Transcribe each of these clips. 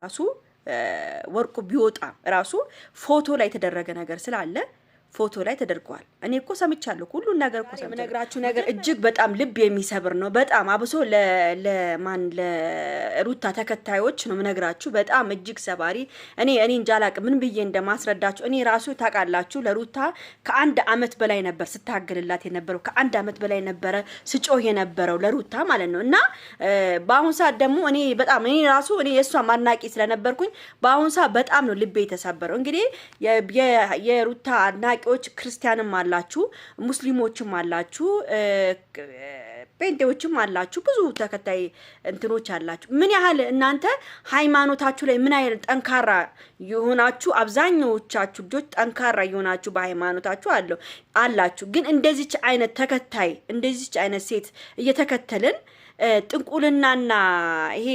ራሱ ወርቁ ቢወጣ ራሱ ፎቶ ላይ የተደረገ ነገር ስላለ ፎቶ ላይ ተደርጓል። እኔ እኮ ሰምቻለሁ ሁሉን ነገር እኮ ሰምቻለሁ። ነግራችሁ ነገር እጅግ በጣም ልብ የሚሰብር ነው። በጣም አብሶ ለሩታ ተከታዮች ነው ነግራችሁ። በጣም እጅግ ሰባሪ። እኔ እንጃ አላቅም ምን ብዬ እንደማስረዳችሁ። እኔ ራሱ ታውቃላችሁ ለሩታ ከአንድ አመት በላይ ነበር ስታገልላት የነበረው። ከአንድ አመት በላይ ነበረ ስጮህ የነበረው ለሩታ ማለት ነው። እና በአሁን ሰዓት ደግሞ እኔ የእሷ ማድናቂ ስለነበርኩኝ በአሁን ሰዓት በጣም ነው ልቤ የተሰበረው። እንግዲህ የሩታ አድናቂ ክርስቲያንም አላችሁ ሙስሊሞችም አላችሁ ጴንጤዎችም አላችሁ ብዙ ተከታይ እንትኖች አላችሁ። ምን ያህል እናንተ ሃይማኖታችሁ ላይ ምን ያህል ጠንካራ የሆናችሁ አብዛኞቻችሁ ልጆች ጠንካራ የሆናችሁ በሃይማኖታችሁ አላችሁ። ግን እንደዚች አይነት ተከታይ እንደዚች አይነት ሴት እየተከተልን ጥንቁልናና ይሄ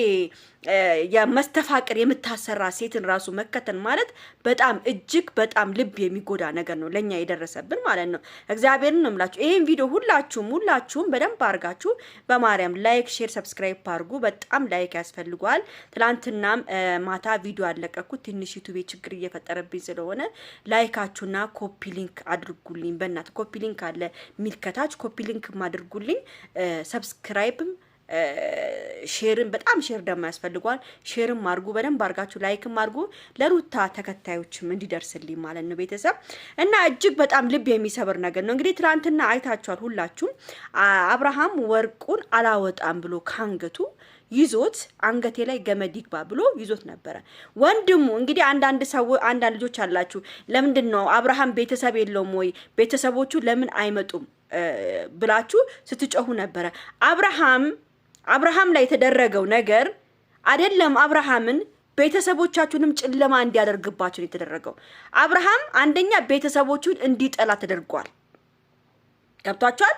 የመስተፋቅር የምታሰራ ሴትን ራሱ መከተል ማለት በጣም እጅግ በጣም ልብ የሚጎዳ ነገር ነው ለኛ የደረሰብን ማለት ነው። እግዚአብሔርን ነው የምላችሁ። ይሄን ቪዲዮ ሁላችሁም በደንብ አድርጋችሁ በማርያም ላይክ፣ ሼር፣ ሰብስክራይብ አድርጉ። በጣም ላይክ ያስፈልጋል። ትላንትናም ማታ ቪዲዮ አለቀኩት ትንሽ ዩቲዩብ ችግር እየፈጠረብኝ ስለሆነ ላይካችሁና ኮፒ ሊንክ አድርጉልኝ። በእናት ኮፒ ሊንክ አለ ሚልከታች ኮፒ ሊንክ አድርጉልኝ። ሰብስክራይብም ሼርን በጣም ሼር ደግሞ ያስፈልጋል። ሼርም አድርጉ በደንብ አድርጋችሁ ላይክም አድርጉ ለሩታ ተከታዮችም እንዲደርስልኝ ማለት ነው ቤተሰብ። እና እጅግ በጣም ልብ የሚሰብር ነገር ነው። እንግዲህ ትላንትና አይታችኋል ሁላችሁም። አብርሃም ወርቁን አላወጣም ብሎ ካንገቱ ይዞት አንገቴ ላይ ገመድ ይግባ ብሎ ይዞት ነበረ ወንድሙ። እንግዲህ አንዳንድ ልጆች አላችሁ ለምንድን ነው አብርሃም ቤተሰብ የለውም ወይ ቤተሰቦቹ ለምን አይመጡም ብላችሁ ስትጮሁ ነበረ። አብርሃም ላይ የተደረገው ነገር አይደለም አብርሃምን ቤተሰቦቻችሁንም ጨለማ እንዲያደርግባችሁ የተደረገው። አብርሃም አንደኛ ቤተሰቦቹን እንዲጠላ ተደርጓል። ገብቷችኋል?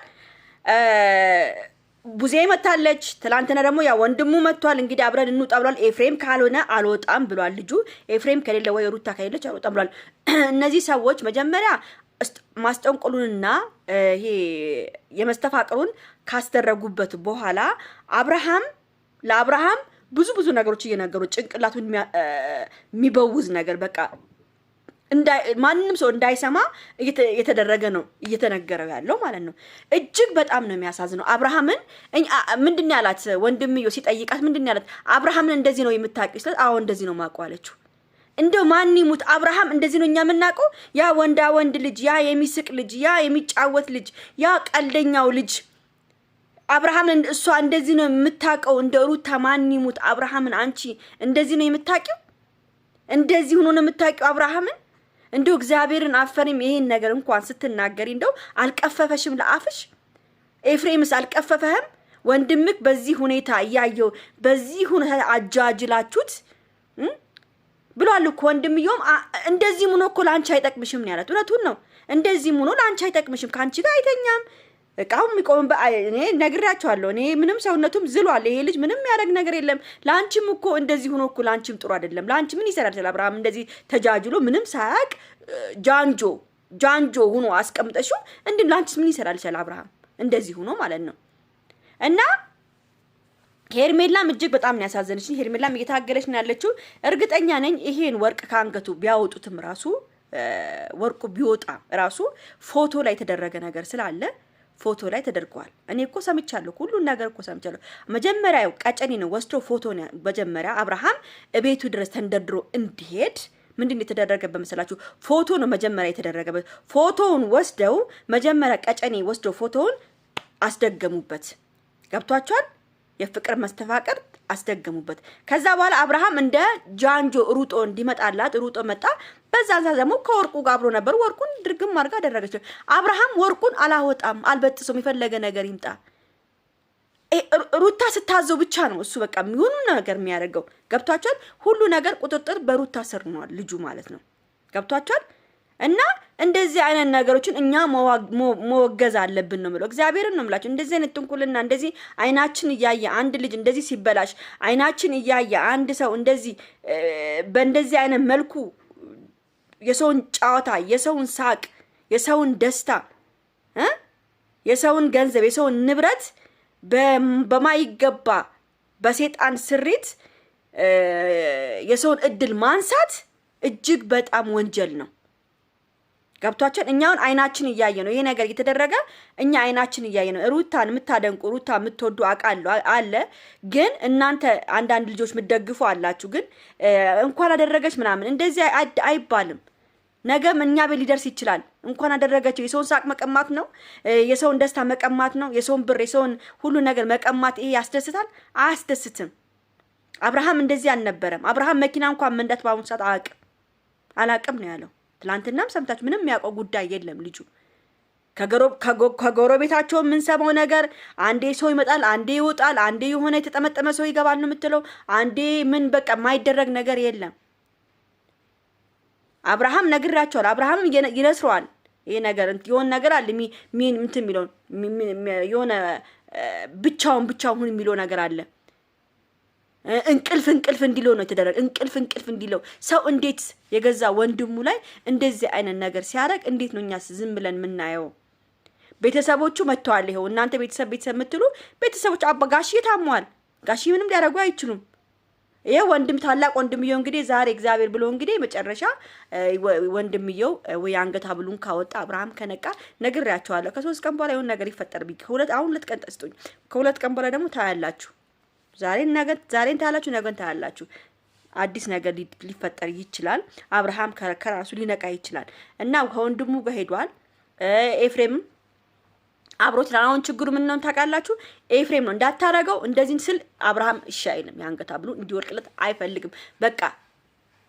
ቡዜ መታለች። ትላንትና ደግሞ ያ ወንድሙ መጥቷል። እንግዲህ አብረን እንውጣ ብሏል። ኤፍሬም ካልሆነ አልወጣም ብሏል ልጁ። ኤፍሬም ከሌለ ወይ ሩታ ከሌለች አልወጣም ብሏል። እነዚህ ሰዎች መጀመሪያ ማስጠንቆሉንና ይሄ የመስተፋቅሩን ካስደረጉበት በኋላ ለአብርሃም ብዙ ነገሮች እየነገሩ ጭንቅላቱን የሚበውዝ ነገር በቃ ማንንም ሰው እንዳይሰማ እየተደረገ ነው እየተነገረው ያለው ማለት ነው። እጅግ በጣም ነው የሚያሳዝነው። አብርሃምን ምንድነው ያላት ወንድምዮ ሲጠይቃት ምንድነው ያላት? አብርሃምን እንደዚህ ነው የምታውቂው ስላት አዎ እንደዚህ ነው ማውቀው አለችው። እንደው ማን ይሙት አብርሃም እንደዚህ ነው እኛ የምናውቀው። ያ ወንድ ልጅ፣ ያ የሚስቅ ልጅ፣ ያ የሚጫወት ልጅ፣ ያ ቀልደኛው ልጅ አብርሃምን እሷ እንደዚህ ነው የምታውቀው። እንደ ሩታ ማን ይሙት አብርሃምን አንቺ እንደዚህ ነው የምታውቂው? እንደዚህ ሆኖ ነው የምታውቂው አብርሃምን? እንደው እግዚአብሔርን አፈሪም ይሄን ነገር እንኳን ስትናገሪ እንደው አልቀፈፈሽም ለአፍሽ? ኤፍሬምስ አልቀፈፈህም? ወንድምክ በዚህ ሁኔታ እያየው በዚህ ሁኔታ አጃጅላችሁት ብሏል እኮ ወንድምዮም። እንደዚህ ሆኖ እኮ ላንቺ አይጠቅምሽም ነው ያላት። እውነቱን ነው። እንደዚህ ሆኖ ላንቺ አይጠቅምሽም፣ ካንቺ ጋር አይተኛም። እቃውም ይቆም እኔ ነግራቸዋለሁ። እኔ ምንም ሰውነቱም ዝሏል ይሄ ልጅ ምንም ያደርግ ነገር የለም። ላንቺም እኮ እንደዚህ ሆኖ እኮ ላንቺም ጥሩ አይደለም። ላንቺ ምን ይሰራል ስለ አብርሃም እንደዚህ ተጃጅሎ ምንም ሳያቅ ጃንጆ ሆኖ አስቀምጠሽው እንዴ ላንቺስ ምን ይሰራል ስለ አብርሃም እንደዚህ ሆኖ ማለት ነው። እና ሄርሜላም እጅግ በጣም ነው ያሳዘነችኝ። ሄርሜላም እየታገለች ነው ያለችው። እርግጠኛ ነኝ ይሄን ወርቅ ካንገቱ ቢያወጡትም ራሱ ወርቁ ቢወጣ ራሱ ፎቶ ላይ የተደረገ ነገር ስላለ ፎቶ ላይ ተደርጓል። እኔ እኮ ሰምቻለሁ ሁሉን ነገር እኮ ሰምቻለሁ። መጀመሪያ ቀጨኔ ነው ወስዶ ፎቶ ነው መጀመሪያ አብርሃም እቤቱ ድረስ ተንደድሮ እንዲሄድ ምንድነው የተደረገበት መሰላችሁ? ፎቶ ነው መጀመሪያ የተደረገበት። ፎቶውን ወስደው መጀመሪያ ቀጨኔ ወስደው ፎቶውን አስደገሙበት። ገብቷችኋል? የፍቅር መስተፋቅር አስደገሙበት። ከዛ በኋላ አብርሃም እንደ ጃንጆ ሩጦ እንዲመጣላት ሩጦ መጣ። በዛዛ ደግሞ ከወርቁ ጋር አብሮ ነበር። ወርቁን ድርግም አድርጋ አደረገች። አብርሃም ወርቁን አላወጣም፣ አልበጥሰውም፣ የፈለገ ነገር ይምጣ። ሩታ ስታዘው ብቻ ነው እሱ በቃ ምንም ነገር የሚያደርገው። ገብቷችኋል? ሁሉ ነገር ቁጥጥር በሩታ ስር ነው ልጁ ማለት ነው። ገብቷችኋል? እና እንደዚህ አይነት ነገሮችን እኛ መወገዝ አለብን ነው የምለው። እግዚአብሔርን ነው የምላችሁ። እንደዚህ አይነት ጥንቁልና እንደዚህ አይናችን እያየ አንድ ልጅ እንደዚህ ሲበላሽ አይናችን እያየ አንድ ሰው እንደዚህ በእንደዚህ አይነት መልኩ የሰውን ጫዋታ፣ የሰውን ሳቅ፣ የሰውን ደስታ፣ የሰውን ገንዘብ፣ የሰውን ንብረት በማይገባ በሰይጣን ስሪት የሰውን እድል ማንሳት እጅግ በጣም ወንጀል ነው። ገብቷችን እኛውን አይናችን እያየ ነው ይሄ ነገር እየተደረገ እኛ አይናችን እያየ ነው። ሩታን የምታደንቁ ሩታ የምትወዱ አውቃለሁ አለ። ግን እናንተ አንዳንድ ልጆች የምትደግፉ አላችሁ። ግን እንኳን አደረገች ምናምን እንደዚህ አይባልም። ነገም እኛ ቤት ሊደርስ ይችላል። እንኳን አደረገችው የሰውን ሳቅ መቀማት ነው፣ የሰውን ደስታ መቀማት ነው፣ የሰውን ብር የሰውን ሁሉ ነገር መቀማት ይሄ ያስደስታል? አያስደስትም። አብርሃም እንደዚህ አልነበረም። አብርሃም መኪና እንኳን መንዳት በአሁኑ ሰዓት አላቅም ነው ያለው። ትላንትናም ሰምታችሁ ምንም የሚያውቀው ጉዳይ የለም ልጁ። ከጎረቤታቸው የምንሰማው ነገር አንዴ ሰው ይመጣል፣ አንዴ ይወጣል፣ አንዴ የሆነ የተጠመጠመ ሰው ይገባል ነው የምትለው። አንዴ ምን በቃ የማይደረግ ነገር የለም። አብርሃም ነግራቸዋል። አብርሃም ይነስረዋል። ይሄ ነገር የሆነ ነገር አለ እንትን የሚለው የሆነ ብቻውን የሚለው ነገር አለ። እንቅልፍ እንዲለው ነው የተደረገ። እንቅልፍ እንዲለው ሰው እንዴት የገዛ ወንድሙ ላይ እንደዚህ አይነት ነገር ሲያደርግ እንዴት ነው እኛስ ዝም ብለን የምናየው? ቤተሰቦቹ መጥተዋል። ይሄው እናንተ ቤተሰብ የምትሉ ቤተሰቦች ጋሽዬ ታሟል። ጋሽዬ ምንም ሊያደርጉ አይችሉም። ይሄ ወንድም ታላቅ ወንድምየው እንግዲህ ዛሬ እግዚአብሔር ብሎ እንግዲህ መጨረሻ ወንድምየው ወይ አንገት ሐብሉን ካወጣ አብርሃም ከነቃ ነግሬያቸዋለሁ። ከ3 ቀን በኋላ የሆነ ነገር ይፈጠር አሁን 2 ቀን ጠስቶኝ ከ2 ቀን በኋላ ደግሞ ታያላችሁ። ዛሬን ታያላችሁ፣ ነገን ታያላችሁ። አዲስ ነገር ሊፈጠር ይችላል። አብርሃም ከራሱ ሊነቃ ይችላል እና ከወንድሙ ጋር ሄዷል። ኤፍሬም አብሮት አሁን ችግሩ ምን ነው ታውቃላችሁ? ኤፍሬም ነው እንዳታረገው እንደዚህ ስል አብርሃም እሺ አይልም። ያንገት ሐብሉ እንዲወርቅለት አይፈልግም። በቃ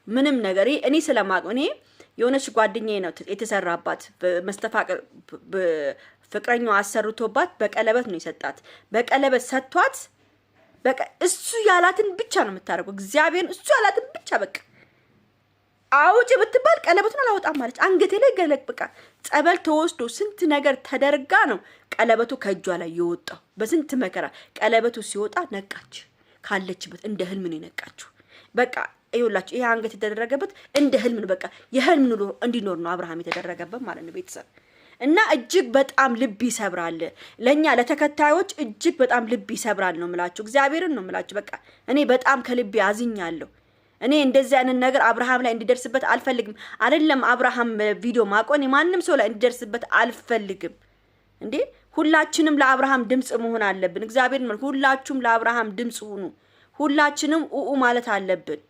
ምንም ነገር እኔ ስለማውቅ እኔ የሆነች ጓደኛዬ ነው የተሰራባት መስተፋቅር ፍቅረኛው አሰርቶባት በቀለበት ነው የሰጣት። በቀለበት ሰጥቷት በቃ እሱ ያላትን ብቻ ነው የምታረገው። እግዚአብሔር እሱ ያላትን ብቻ በቃ አውጪ ብትባል ቀለበቱን አላወጣም ማለት አንገቴ ላይ ገለቅ በቃ ጸበል ተወስዶ ስንት ነገር ተደርጋ ነው ቀለበቱ ከእጇ ላይ የወጣው። በስንት መከራ ቀለበቱ ሲወጣ ነቃች። ካለችበት እንደ ህልም ነው የነቃችው። በቃ ይኸውላችሁ ይሄ አንገት የተደረገበት እንደ ህልም ነው። በቃ የህልም ኑሮ እንዲኖር ነው አብርሃም የተደረገበት ማለት ነው ቤተሰብ። እና እጅግ በጣም ልብ ይሰብራል። ለኛ ለተከታዮች እጅግ በጣም ልብ ይሰብራል ነው የምላችሁ። እግዚአብሔርን ነው የምላችሁ። በቃ እኔ በጣም ከልቤ አዝኛለሁ። እኔ እንደዚህ አይነት ነገር አብርሃም ላይ እንዲደርስበት አልፈልግም። አይደለም አብርሃም ቪዲዮ ማቆን ማንንም ሰው ላይ እንዲደርስበት አልፈልግም። እንዴ ሁላችንም ለአብርሃም ድምጽ መሆን አለብን። እግዚአብሔር ነው ሁላችሁም ለአብርሃም ድምጽ ሁኑ። ሁላችንም ማለት አለብን።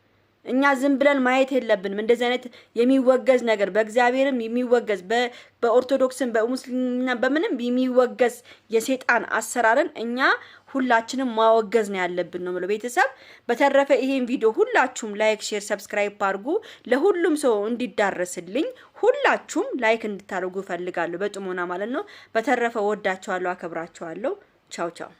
እኛ ዝም ብለን ማየት የለብንም። እንደዚህ አይነት የሚወገዝ ነገር በእግዚአብሔርም የሚወገዝ በኦርቶዶክስም በሙስሊምና በምንም የሚወገዝ የሰይጣን አሰራርን እኛ ሁላችንም ማወገዝ ነው ያለብን ነው ማለት ቤተሰብ። በተረፈ ይሄን ቪዲዮ ሁላችሁም ላይክ፣ ሼር፣ ሰብስክራይብ አድርጉ። ለሁሉም ሰው እንዲዳረስልኝ ሁላችሁም ላይክ እንድታደርጉ ፈልጋለሁ በጥሞና ማለት ነው። በተረፈ ወዳችኋለሁ፣ አከብራችኋለሁ። ቻው ቻው።